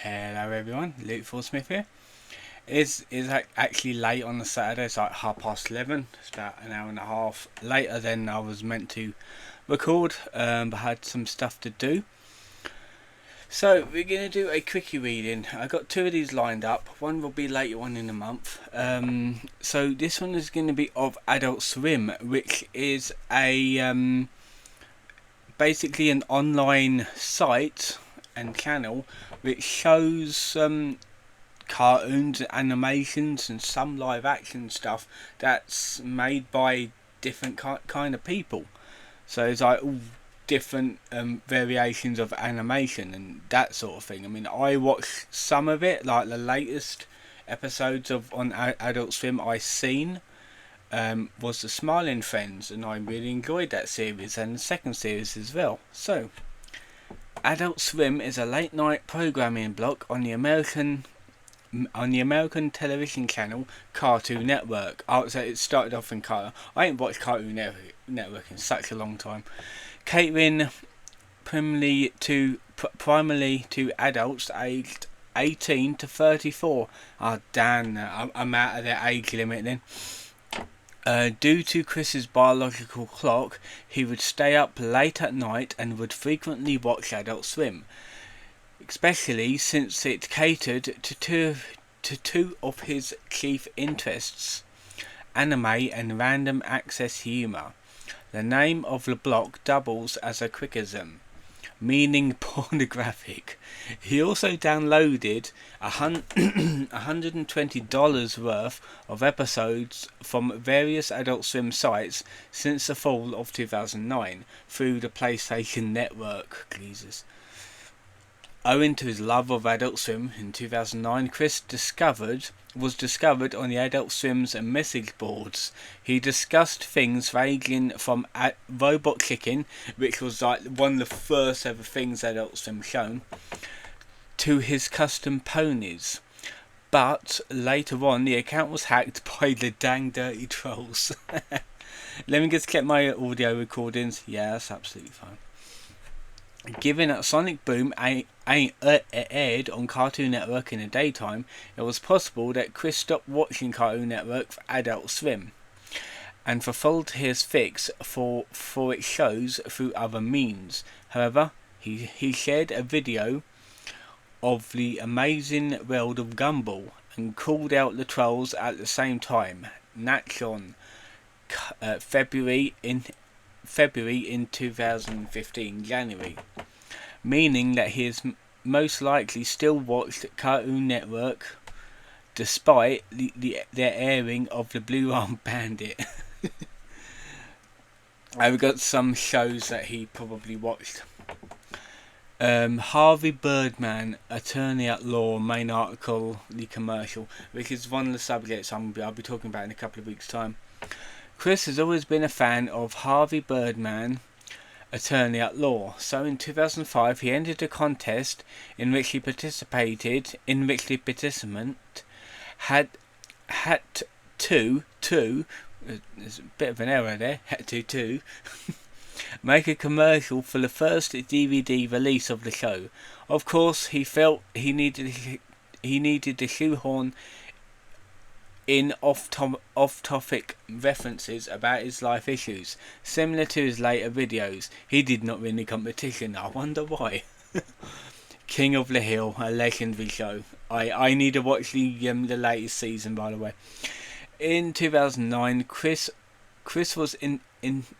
Hello everyone, Luke Smith here. Is actually late on the Saturday. It's like 11:30. It's about an hour and a half later than I was meant to record, but had some stuff to do. So we're gonna do a quickie reading. I got two of these lined up. One will be later on in the month. So this one is going to be of Adult Swim, which is a basically an online site and channel which shows cartoons, animations, and some live action stuff that's made by different kind of people. So it's like all different variations of animation and that sort of thing. I mean, I watched some of it, like the latest episodes of on Adult Swim I seen was the Smiling Friends, and I really enjoyed that series and the second series as well. So Adult Swim is a late night programming block on the American television channel Cartoon Network. Oh, so it started off in Cartoon. I ain't watched Cartoon Network in such a long time. Catering primarily to adults aged 18 to 34. Oh damn, I'm out of their age limit then. Due to Chris's biological clock, he would stay up late at night and would frequently watch Adult Swim, especially since it catered to two of his chief interests, anime and random access humor. The name of the block doubles as a quickism, meaning pornographic. He also downloaded $120 worth of episodes from various Adult Swim sites since the fall of 2009 through the PlayStation Network. Jesus. Owing to his love of Adult Swim, in 2009, Chris was discovered on the Adult Swim's message boards. He discussed things ranging from Robot Chicken, which was like one of the first ever things Adult Swim shown, to his custom ponies. But later on, the account was hacked by the dang dirty trolls. Let me just check my audio recordings. Yeah, that's absolutely fine. Given that Sonic Boom aired on Cartoon Network in the daytime, it was possible that Chris stopped watching Cartoon Network for Adult Swim and fulfilled his fix for its shows through other means. However, he shared a video of the amazing world of Gumball and called out the trolls at the same time. That's on February in 2015, January, meaning that he has most likely still watched Cartoon Network despite their airing of the Blue Arm Bandit. I've got some shows that he probably watched. Harvey Birdman, Attorney at Law, main article, the commercial, which is one of the subjects I'll be talking about in a couple of weeks' time. Chris has always been a fan of Harvey Birdman, Attorney at Law, so in 2005 he entered a contest in which the participant had to there's a bit of an error there, had to make a commercial for the first DVD release of the show. Of course, he felt he needed to shoehorn in off-topic references about his life issues, similar to his later videos. He did not win the competition. I wonder why. King of the Hill, a legendary show. I need to watch the latest season, by the way. In 2009, Chris was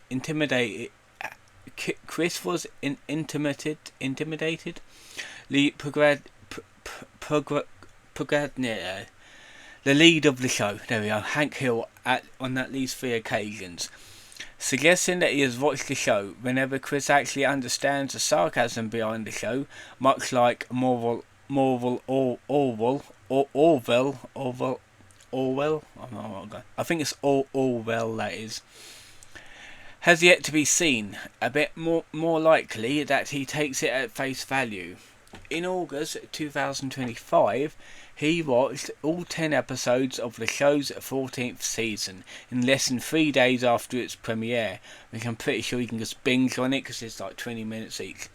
intimidated. Chris was intimidated. The lead of the show, there we are, Hank Hill, on at least 3 occasions, suggesting that he has watched the show. Whenever Chris actually understands the sarcasm behind the show, much like Orwell, I think it's Orwell, that is, has yet to be seen. A bit more likely that he takes it at face value. In August 2025, he watched all 10 episodes of the show's 14th season in less than 3 days after its premiere, which I'm pretty sure you can just binge on it because it's like 20 minutes each.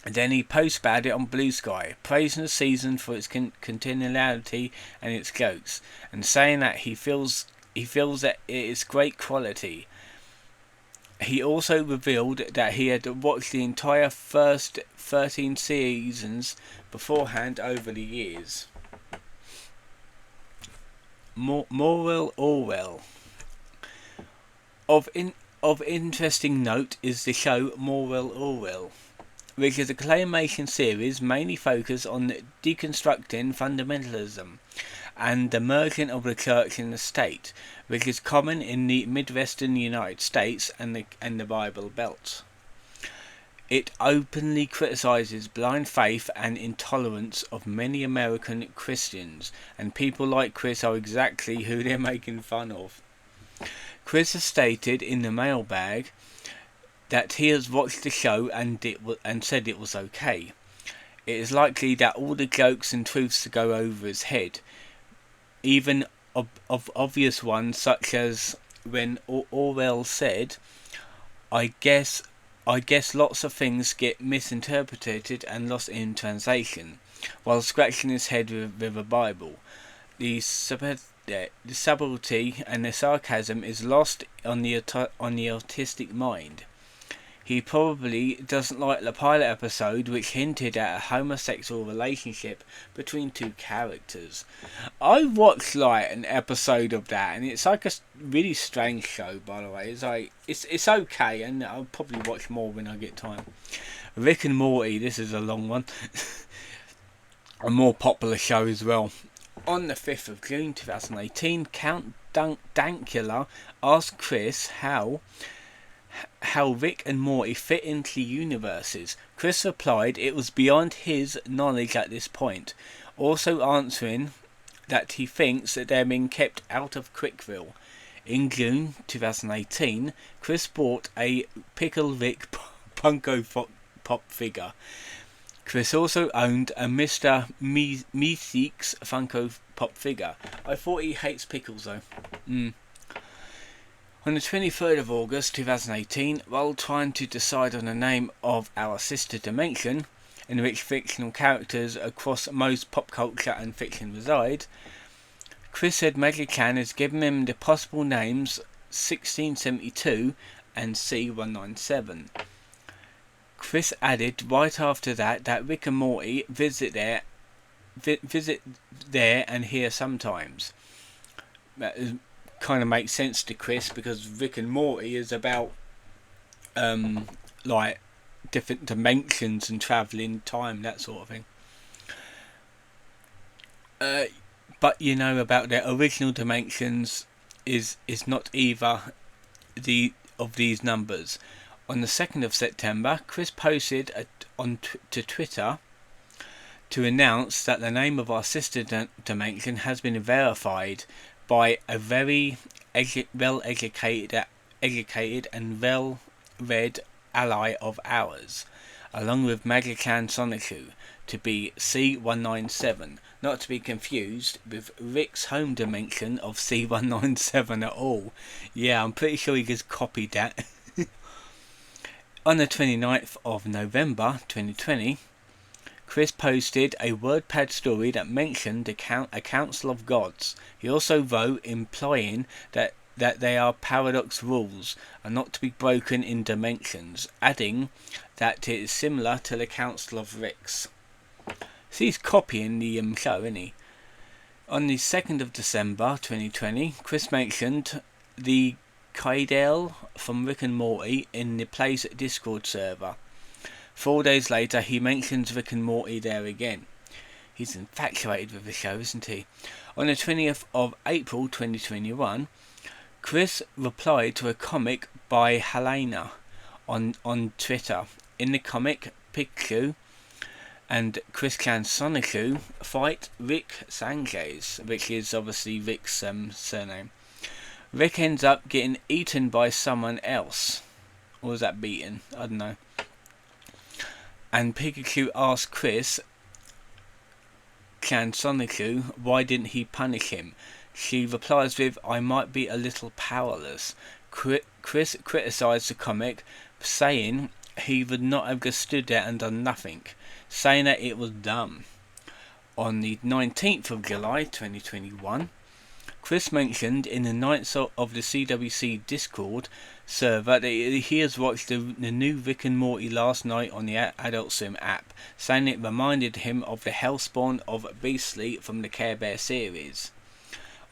Then he posts about it on Blue Sky, praising the season for its continuality and its jokes, and saying that he feels that it is great quality. He also revealed that he had watched the entire first 13 seasons beforehand over the years. Moral Orwell. Of interesting note is the show Moral Orwell, which is a claymation series mainly focused on deconstructing fundamentalism and the merging of the church and the state, which is common in the Midwestern United States and the Bible Belt. It openly criticizes blind faith and intolerance of many American Christians, and people like Chris are exactly who they're making fun of. Chris has stated in the mailbag that he has watched the show and said it was okay. It is likely that all the jokes and truths to go over his head, even of obvious ones such as when Orwell said, I guess lots of things get misinterpreted and lost in translation, while scratching his head with a Bible. The subtlety and the sarcasm is lost on the autistic mind. He probably doesn't like the pilot episode which hinted at a homosexual relationship between two characters. I watched like an episode of that, and it's like a really strange show, by the way. It's like it's okay, and I'll probably watch more when I get time. Rick and Morty, this is a long one. A more popular show as well. On the 5th of June 2018, Count Dankula asked Chris how Rick and Morty fit into universes. Chris replied it was beyond his knowledge at this point, also answering that he thinks that they're being kept out of Quickville. In June 2018, Chris bought a Pickle Rick Funko Pop figure. Chris also owned a Mr. Meeseeks Funko Pop figure. I thought he hates pickles though. On the 23rd of August 2018, while trying to decide on the name of our sister dimension, in which fictional characters across most pop culture and fiction reside, Chris said Magican has given him the possible names 1672 and C197. Chris added right after that Rick and Morty visit there and here sometimes. That kind of makes sense to Chris because Rick and Morty is about like different dimensions and travelling time, that sort of thing. But you know about their original dimensions is not either of these numbers. On the 2nd of September, Chris posted to Twitter to announce that the name of our sister dimension has been verified by a very well-educated and well-read ally of ours, along with Magican Sonichu, to be C197, not to be confused with Rick's home dimension of C197 at all. Yeah, I'm pretty sure he just copied that. On the 29th of November 2020, Chris posted a WordPad story that mentioned a council of gods. He also wrote implying that they are paradox rules and not to be broken in dimensions, adding that it is similar to the Council of Ricks. So he's copying the show, isn't he? On the 2nd of December 2020, Chris mentioned the Kaidel from Rick and Morty in the Play's Discord server. 4 days later, he mentions Rick and Morty there again. He's infatuated with the show, isn't he? On the 20th of April 2021, Chris replied to a comic by Helena on Twitter. In the comic, Pikachu and Chris Clan Sonichu fight Rick Sanchez, which is obviously Rick's surname. Rick ends up getting eaten by someone else. Or was that beaten? I don't know. And Pikachu asks Chris Clan Sonichu why didn't he punish him. She replies with, I might be a little powerless. Chris criticised the comic, saying he would not have just stood there and done nothing, saying that it was dumb. On the 19th of July 2021, Chris mentioned in the Nights of the CWC Discord server that he has watched the new Rick and Morty last night on the Adult Swim app, saying it reminded him of the Hellspawn of Beastly from the Care Bear series.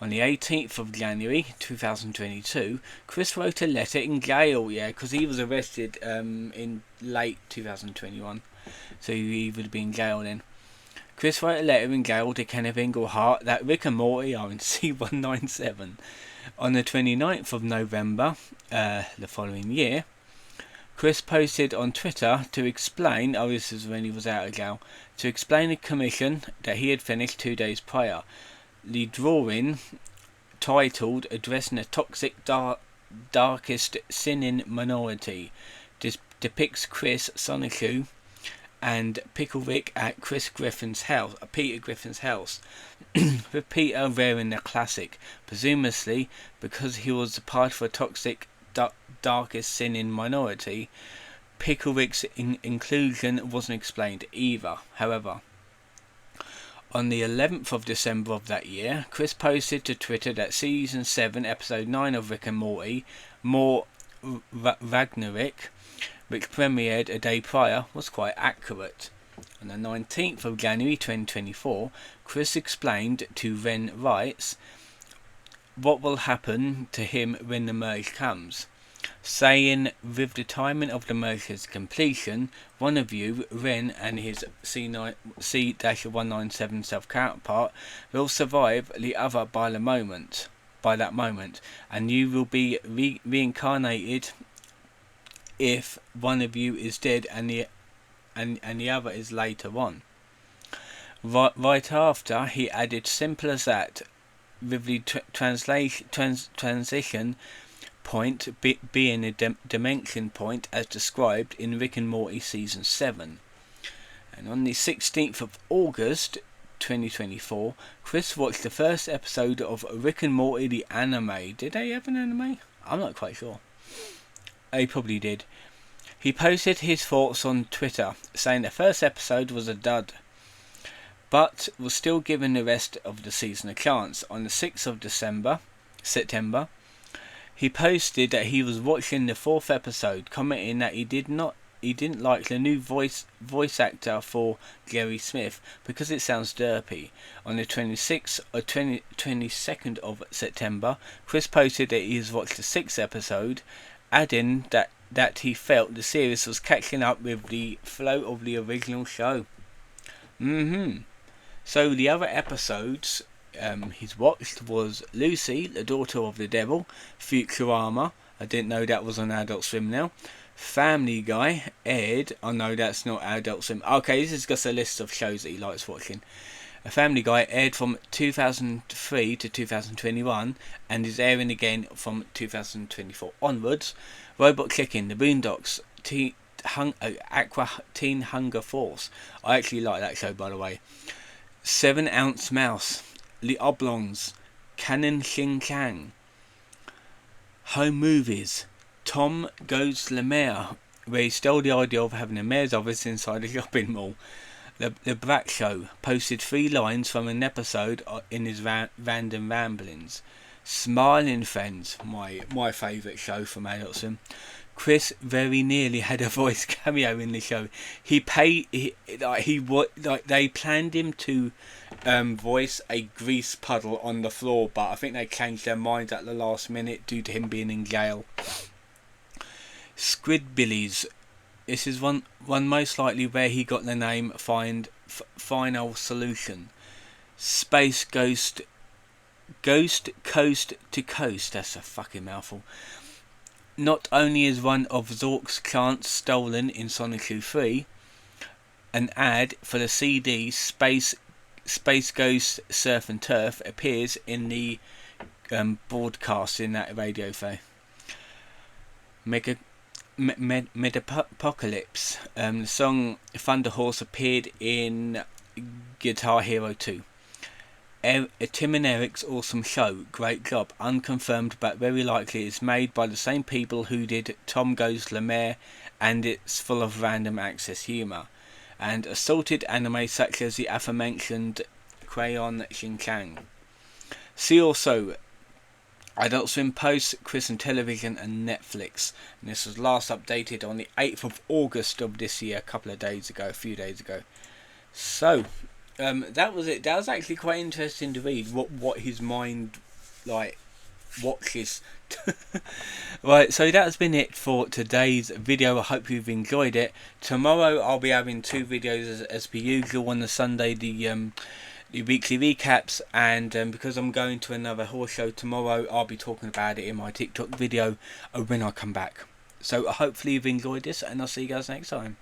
On the 18th of January 2022, Chris wrote a letter in jail, because he was arrested in late 2021, so he would have been in jail then. Chris wrote a letter in jail to Kenneth Engelhart that Rick and Morty are in C197. On the 29th of November, the following year, Chris posted on Twitter to explain, this is when he was out of jail, to explain the commission that he had finished 2 days prior. The drawing, titled Addressing a Toxic Darkest Sin in Minority, depicts Chris, Sonichu, and Pickle Rick at Peter Griffin's house, with Peter wearing a classic, presumably because he was part of a toxic darkest sin in minority. Pickle Rick's inclusion wasn't explained either, however. On the 11th of December of that year, Chris posted to Twitter that Season 7, Episode 9 of Rick and Morty, More Ragnarok, which premiered a day prior, was quite accurate. On the 19th of January 2024, Chris explained to Ren Wrights what will happen to him when the merge comes, saying with the timing of the merge's completion, one of you, Ren, and his C-197 self-counterpart will survive the other by that moment, and you will be reincarnated if one of you is dead and the other is later on. Right after, he added, simple as that, with the transition point being a dimension point as described in Rick and Morty Season 7. And on the 16th of August 2024, Chris watched the first episode of Rick and Morty the anime. Did they have an anime? I'm not quite sure. He probably did. He posted his thoughts on Twitter, saying the first episode was a dud, but was still giving the rest of the season a chance. On the 6th of September, he posted that he was watching the 4th episode, commenting that he didn't like the new voice actor for Jerry Smith because it sounds derpy. On the 22nd of September, Chris posted that he has watched the 6th episode, adding that he felt the series was catching up with the flow of the original show. So the other episodes he's watched was Lucy, the Daughter of the Devil, Futurama, I didn't know that was on Adult Swim now, Family Guy, Ed, oh no, that's not Adult Swim, okay, this is just a list of shows that he likes watching. A Family Guy aired from 2003 to 2021 and is airing again from 2024 onwards. Robot Chicken, The Boondocks, Teen Hunger Force, I actually like that show by the way. 7 Ounce Mouse, The Oblongs, Canon Shin-Chan, Home Movies, Tom Goes to the Mayor, where he stole the idea of having a mayor's office inside a shopping mall. The Brat Show, posted 3 lines from an episode in his random ramblings. Smiling Friends, my favourite show from Adult Swim. Chris very nearly had a voice cameo in the show. They planned him to voice a grease puddle on the floor, but I think they changed their minds at the last minute due to him being in jail. Squidbillies. This is one most likely where he got the name Final Solution. Space Ghost Coast to Coast. That's a fucking mouthful. Not only is one of Zork's chants stolen in Sonic 3, an ad for the CD Space Ghost Surf and Turf appears in the broadcast in that radio show. Medapocalypse. The song Thunder Horse appeared in Guitar Hero 2. Tim and Eric's awesome show. Great job. Unconfirmed, but very likely it's made by the same people who did Tom Goes La Mer, and it's full of random access humour. And assorted anime such as the aforementioned Crayon Shin-chan. See also Adult Swim Post, Christian Television and Netflix. And this was last updated on the 8th of August of this year, a few days ago. So, that was it. That was actually quite interesting to read what his mind watches. Right, so that's been it for today's video. I hope you've enjoyed it. Tomorrow I'll be having 2 videos as per usual. On the Sunday, the weekly recaps, and because I'm going to another horse show tomorrow, I'll be talking about it in my TikTok video when I come back. So hopefully you've enjoyed this, and I'll see you guys next time.